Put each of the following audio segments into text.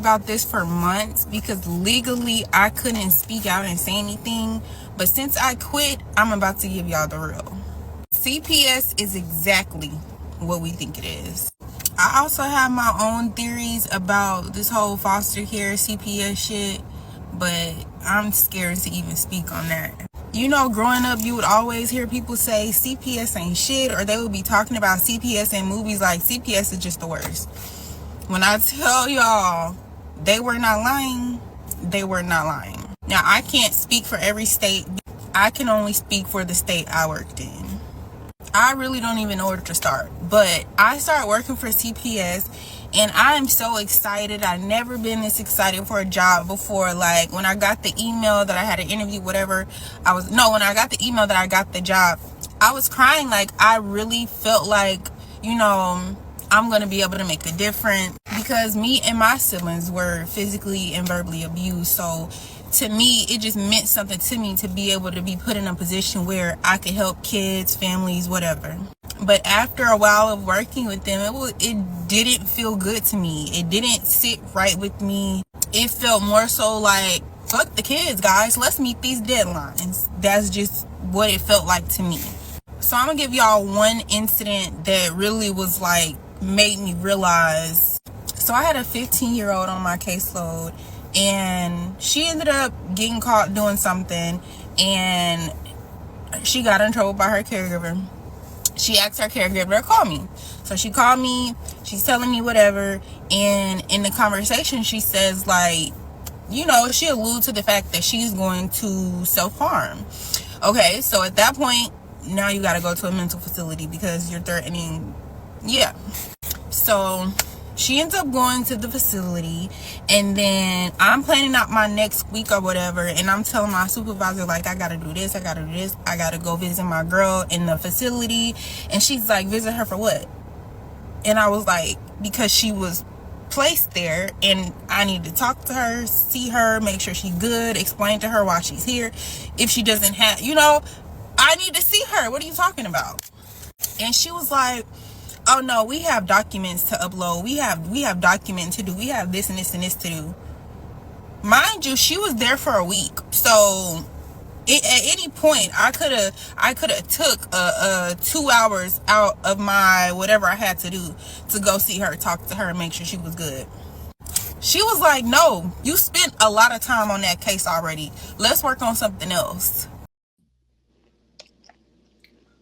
about this for months because legally I couldn't speak out and say anything, but since I quit, I'm about to give y'all the real. CPS is exactly what we think it is. I also have my own theories about this whole foster care CPS shit, but I'm scared to even speak on that. You know, growing up, you would always hear people say CPS ain't shit, or they would be talking about CPS in movies like CPS is just the worst. When I tell y'all they were not lying, they were not lying. Now, I can't speak for every state. I can only speak for the state I worked in. I really don't even know where to start, but I started working for CPS and I'm so excited. I've never been this excited for a job before. Like when I got the email that I had an interview, whatever, when I got the email that I got the job, I was crying. Like I really felt like, you know, I'm going to be able to make a difference because me and my siblings were physically and verbally abused. So to me, it just meant something to me to be able to be put in a position where I could help kids, families, whatever. But after a while of working with them, it didn't feel good to me. It didn't sit right with me. It felt more so like, fuck the kids, guys. Let's meet these deadlines. That's just what it felt like to me. So I'm gonna give y'all one incident that really was like, made me realize. So I had a 15-year-old on my caseload, and she ended up getting caught doing something, and she got in trouble by her caregiver. She asked her caregiver to call me. So she called me, she's telling me whatever, and in the conversation she says, like, you know, she alludes to the fact that she's going to self-harm. Okay, so at that point, now you gotta go to a mental facility because you're threatening. Yeah. So she ends up going to the facility, and then I'm planning out my next week or whatever, and I'm telling my supervisor, like, I gotta do this, I gotta go visit my girl in the facility. And she's like, visit her for what? And I was like, because she was placed there and I need to talk to her, see her, make sure she's good, explain to her why she's here. If she doesn't have, you know, I need to see her. What are you talking about? And she was like, oh no, we have documents to upload, we have documents to do, we have this and this and this to do. Mind you, she was there for a week, so at any point I could have took 2 hours out of my whatever I had to do to go see her, talk to her, and make sure she was good. She was like, no, you spent a lot of time on that case already, let's work on something else.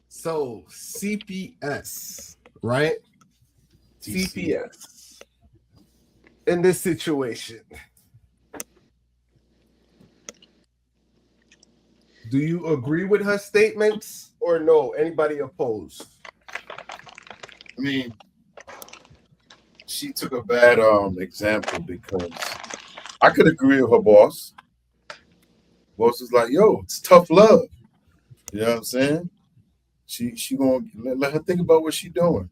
So CPS, right? CPS in this situation, do you agree with her statements or no? Anybody opposed? I mean, she took a bad example because I could agree with her boss. Boss is like, yo, it's tough love. You know what I'm saying? She gonna let her think about what she's doing.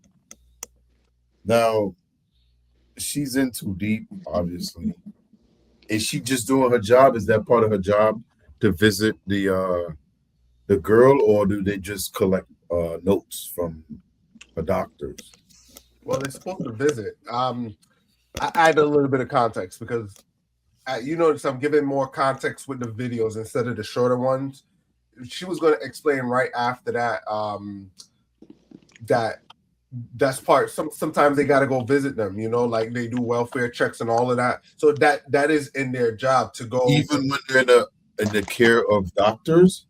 Now, she's in too deep, obviously. Is she just doing her job? Is that part of her job to visit the girl, or do they just collect notes from her doctors? Well, they're supposed to visit. I add a little bit of context because you notice I'm giving more context with the videos instead of the shorter ones. She was going to explain right after that that's part. Sometimes they got to go visit them, you know, like they do welfare checks and all of that. So that is in their job to go, even when they're in the care of doctors.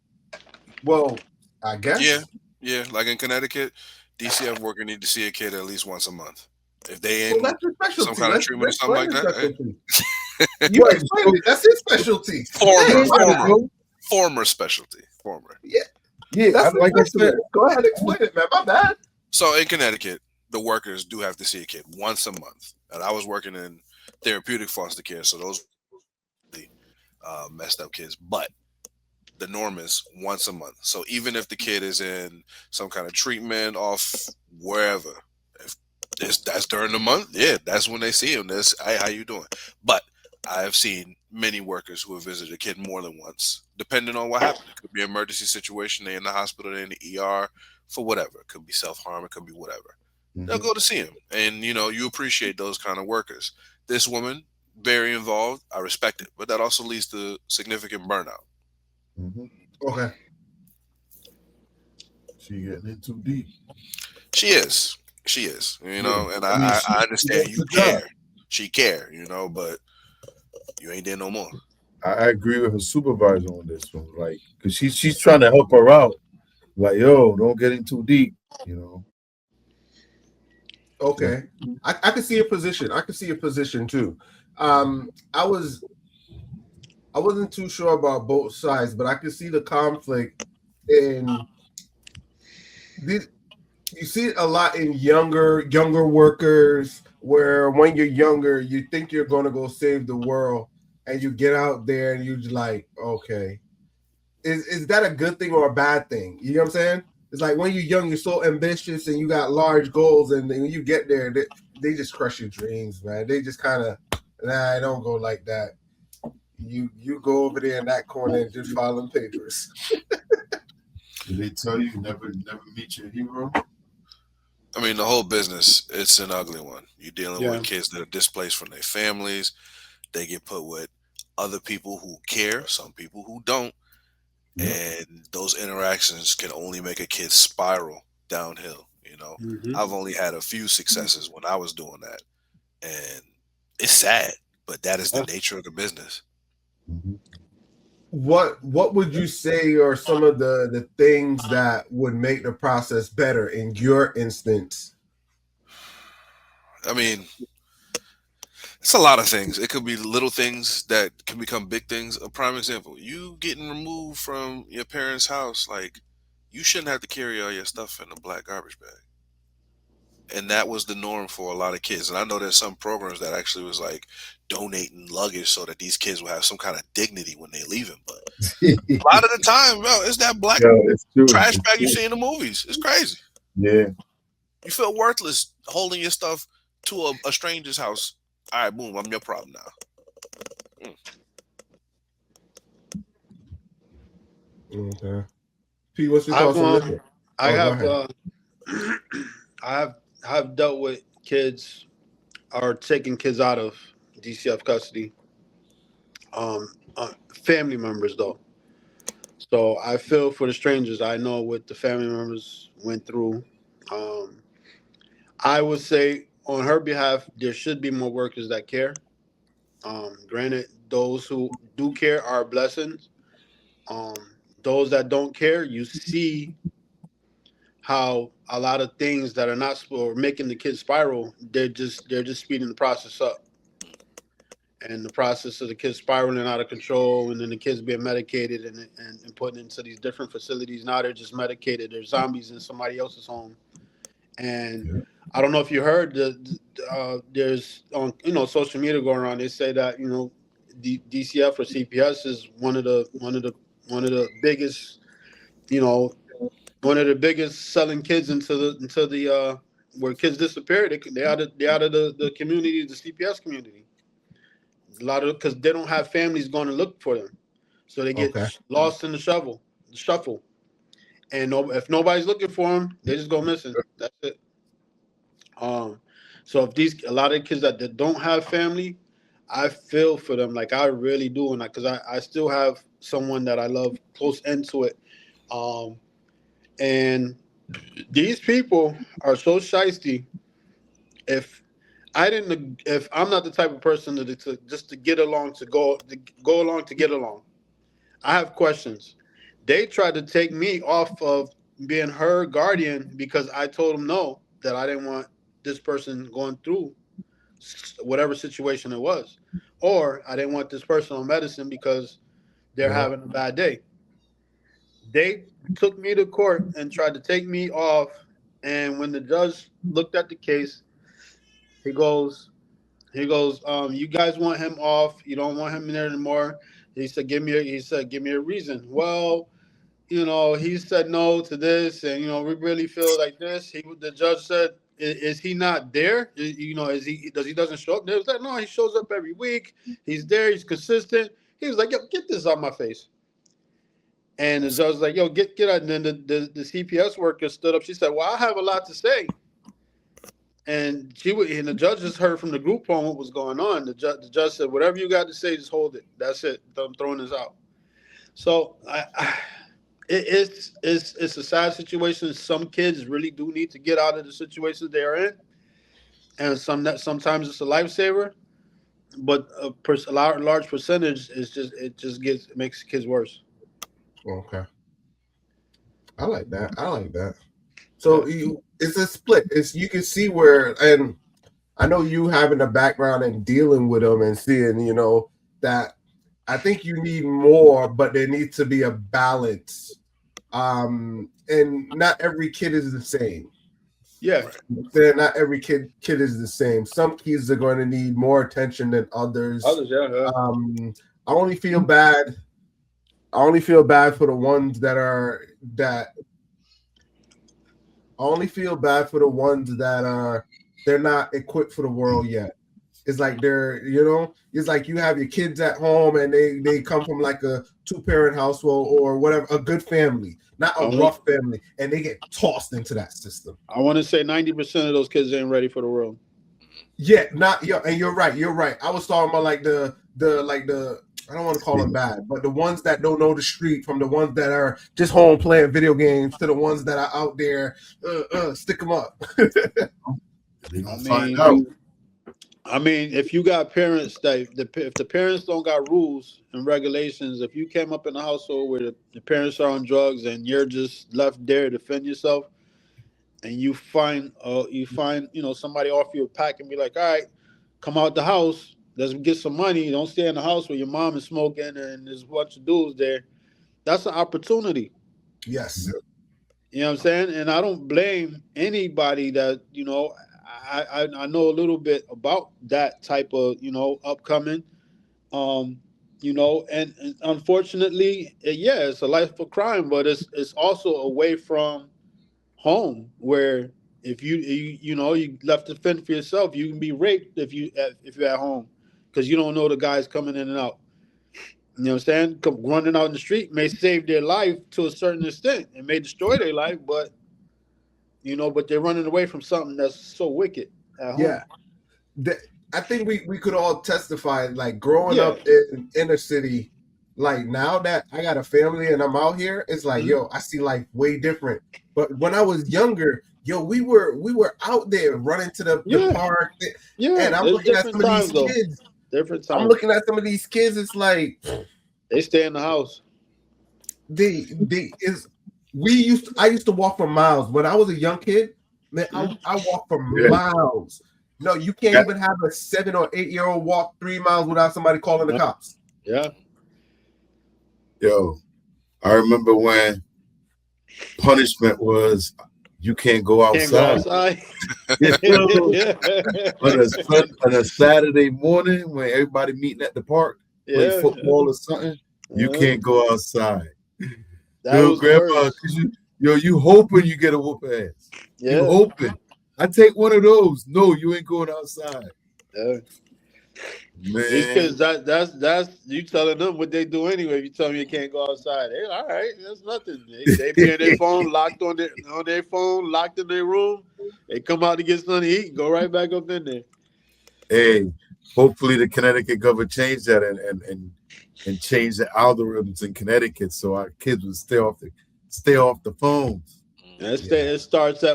Well, I guess. Yeah. Like in Connecticut, DCF worker need to see a kid at least once a month. If they in some kind of treatment or something like that. You explained it. That's his specialty. Former specialty. Yeah. That's like I said. Go ahead, explain it, man. My bad. So in Connecticut, the workers do have to see a kid once a month. And I was working in therapeutic foster care, so those messed up kids. But the norm is once a month. So even if the kid is in some kind of treatment off wherever, if that's during the month, yeah, that's when they see him. That's, hey, how you doing? But I have seen many workers who have visited a kid more than once, depending on what happened. It could be an emergency situation. They're in the hospital, they're in the ER for whatever. It could be self-harm. It could be whatever. Mm-hmm. They'll go to see him. And, you know, you appreciate those kind of workers. This woman very involved, I respect it, but that also leads to significant burnout. Mm-hmm. Okay. She getting in too deep. She is. She is. You Yeah. know, and I mean, I she understand wants you the job. care. She care, but you ain't there no more. I agree with her supervisor on this one, like, because she's trying to help her out. Like, yo, don't get in too deep. Okay. I can see your position. I can see your position too. I wasn't too sure about both sides, but I could see the conflict in these. You see it a lot in younger workers, where when you're younger, you think you're going to go save the world, and you get out there and you're just like, okay, is that a good thing or a bad thing? You know what I'm saying? It's like when you're young, you're so ambitious and you got large goals, and then when you get there, they just crush your dreams, man. They just kind of, nah, I don't go like that. You go over there in that corner and just filing papers. Did they tell you never meet your hero? I mean, the whole business, it's an ugly one. You're dealing Yeah. with kids that are displaced from their families. They get put with other people who care, some people who don't. Yep. And those interactions can only make a kid spiral downhill. Mm-hmm. I've only had a few successes when I was doing that. And it's sad, but that is the nature of the business. Mm-hmm. What would you say are some of the things that would make the process better in your instance? I mean, it's a lot of things. It could be little things that can become big things. A prime example, you getting removed from your parents' house, like, you shouldn't have to carry all your stuff in a black garbage bag. And that was the norm for a lot of kids. And I know there's some programs that actually was like donating luggage so that these kids will have some kind of dignity when they leave it. But a lot of the time, bro, it's that black Yo, it's true. trash It's bag you true. see in the movies. It's crazy. Yeah. You feel worthless holding your stuff to a stranger's house. All right, boom, I'm your problem now. Okay. Pete, what's your thoughts on this one? I have dealt with kids or taking kids out of DCF custody. Family members though. So I feel for the strangers. I know what the family members went through. I would say on her behalf, there should be more workers that care. Granted, those who do care are blessings. Those that don't care, you see how a lot of things that are not or making the kids spiral, they're just speeding the process up. And the process of the kids spiraling out of control, and then the kids being medicated and put into these different facilities. Now they're just medicated. They're zombies in somebody else's home. And I don't know if you heard there's on social media going around. They say that DCF or CPS is one of the biggest one of the biggest selling kids into the where kids disappear. They out of the community, the CPS community. A lot of because they don't have families going to look for them, so they get lost in the shuffle. And if nobody's looking for them, they just go missing. That's it. So if a lot of kids that don't have family, I feel for them, like I really do, and because I still have someone that I love close into it, and these people are so shiesty. If I'm not the type of person to just to get along to go along to get along, I have questions. They tried to take me off of being her guardian because I told them no, that I didn't want this person going through whatever situation it was, or I didn't want this person on medicine because they're having a bad day. They took me to court and tried to take me off, and when the judge looked at the case, he goes, you guys want him off. You don't want him in there anymore. He said, give me a reason. Well, he said no to this, and we really feel like this. The judge said, is he not there? He doesn't show up? They was like, no, he shows up every week. He's there. He's consistent. He was like, yo, get this out my face. And the judge was like, yo, get out. And then the CPS worker stood up. She said, well, I have a lot to say. And and the judge just heard from the group home what was going on. The judge said, "Whatever you got to say, just hold it. That's it. I'm throwing this out." So it's a sad situation. Some kids really do need to get out of the situations they are in, and sometimes it's a lifesaver. But a large percentage is it makes kids worse. Okay, I like that. So it's a split. You can see where, and I know you having a background and dealing with them and seeing, that I think you need more, but there needs to be a balance. And not every kid is the same. Yeah, not every kid is the same. Some kids are going to need more attention than others. yeah. I only feel bad for the ones that they're not equipped for the world yet. It's like it's like you have your kids at home and they come from like a 2-parent household or whatever, a good family, not a rough family, and they get tossed into that system. I want to say 90% of those kids ain't ready for the world. Yeah, and you're right. I was talking about like the I don't want to call them bad, but the ones that don't know the street from the ones that are just home playing video games to the ones that are out there, stick them up. I mean, if you got parents if the parents don't got rules and regulations, if you came up in a household where the parents are on drugs and you're just left there to defend yourself, and you find somebody offer you a pack and be like, all right, come out the house, let's get some money. Don't stay in the house where your mom is smoking and there's a bunch of dudes there. That's an opportunity. Yes. You know what I'm saying? And I don't blame anybody that, I know a little bit about that type of, upcoming, and unfortunately, it's a life of crime, but it's also away from home where if you left to fend for yourself, you can be raped if you're at home because you don't know the guys coming in and out. You know what I'm saying? Running out in the street may save their life to a certain extent. It may destroy their life, but they're running away from something that's so wicked at home. Yeah. I think we could all testify, like growing up in inner city, like now that I got a family and I'm out here, it's like, I see life way different. But when I was younger, we were out there running to the park. Yeah. And I'm looking at some of these kids. Different times. I'm looking at some of these kids, it's like they stay in the house. I used to walk for miles. When I was a young kid, man, I walked for miles. No, you can't even have a 7 or 8-year-old walk 3 miles without somebody calling the cops. Yeah. Yo, I remember when punishment was you can't go outside. On a Saturday morning when everybody meeting at the park, play football or something, you can't go outside. Grandma, you hoping you get a whoop ass. Yeah. You hoping. I take one of those. No, you ain't going outside. Yeah. Man. These kids, that's you telling them what they do anyway. If you tell them you can't go outside, hey, all right, that's nothing. They be in their phone, locked on their phone, locked in their room. They come out to get something to eat, go right back up in there. Hey, hopefully the Connecticut government change that and change the algorithms in Connecticut so our kids would stay off the phones. It starts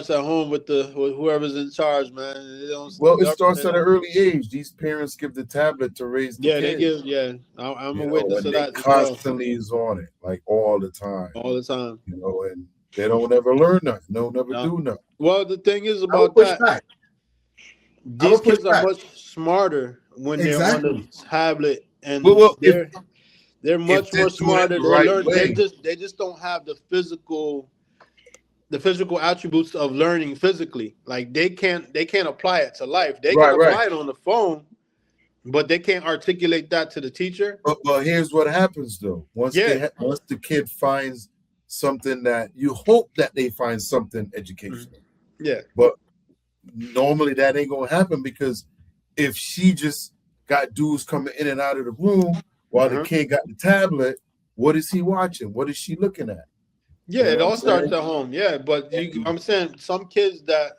at home with whoever's in charge, man. It starts at an early age. These parents give the tablet to raise the kids. They give. Yeah, I'm a witness to that. Constantly is on it, like all the time. All the time. And they don't ever learn nothing. They'll never do nothing. Well, the thing is about that. These kids are much smarter when they're on the tablet, and they're much more smarter. They learn. They just don't have the physical attributes of learning physically. Like they can't apply it to life. They can apply it on the phone, but they can't articulate that to the teacher. But here's what happens though. Once the kid finds something that you hope that they find something educational. Yeah. But normally that ain't gonna happen because if she just got dudes coming in and out of the room while the kid got the tablet, what is he watching? What is she looking at? Yeah, it all starts at home. Yeah, but I'm saying some kids that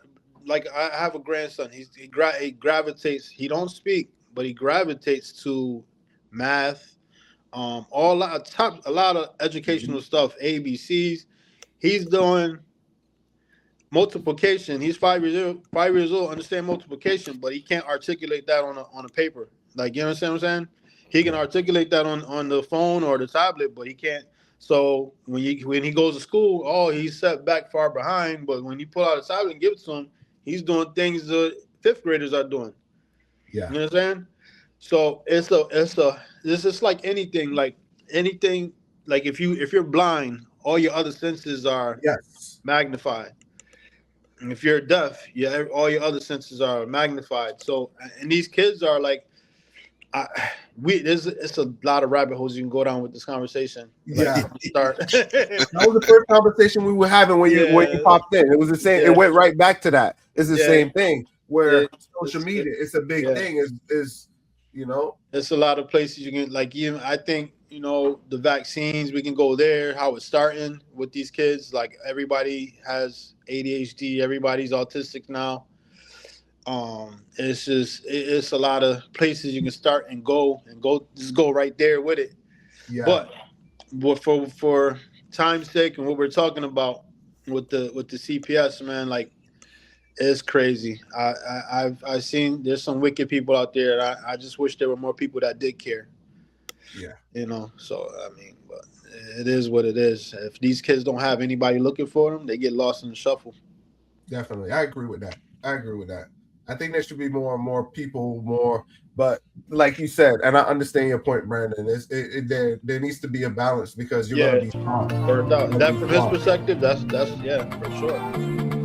like I have a grandson. He gravitates. He don't speak, but he gravitates to math. A lot of educational stuff. ABCs. He's doing multiplication. He's 5 years old. 5 years old. Understand multiplication, but he can't articulate that on a paper. Like, you understand what I'm saying? He can articulate that on the phone or the tablet, but he can't. So when he goes to school, he's set back far behind. But when you pull out a tablet and give it to him, he's doing things the fifth graders are doing. Yeah. You know what I'm saying? So this is like anything. Like if you're blind, all your other senses are magnified. And if you're deaf, all your other senses are magnified. So, and these kids are like, it's a lot of rabbit holes you can go down with this conversation. That was the first conversation we were having when you popped in. It was the same. It went right back to that. It's the same thing where social media. It's a big thing. Is it's a lot of places you can even. I think the vaccines. We can go there. How it's starting with these kids. Like everybody has ADHD. Everybody's autistic now. It's a lot of places you can start and go just go right there with it. Yeah. But for time's sake and what we're talking about with the CPS, man, like it's crazy. I've seen there's some wicked people out there. And I just wish there were more people that did care. Yeah. So I mean, but it is what it is. If these kids don't have anybody looking for them, they get lost in the shuffle. Definitely. I agree with that. I think there should be more people, but like you said, and I understand your point, Brandon. There needs to be a balance because you're going to be smart. That from his perspective, that's for sure.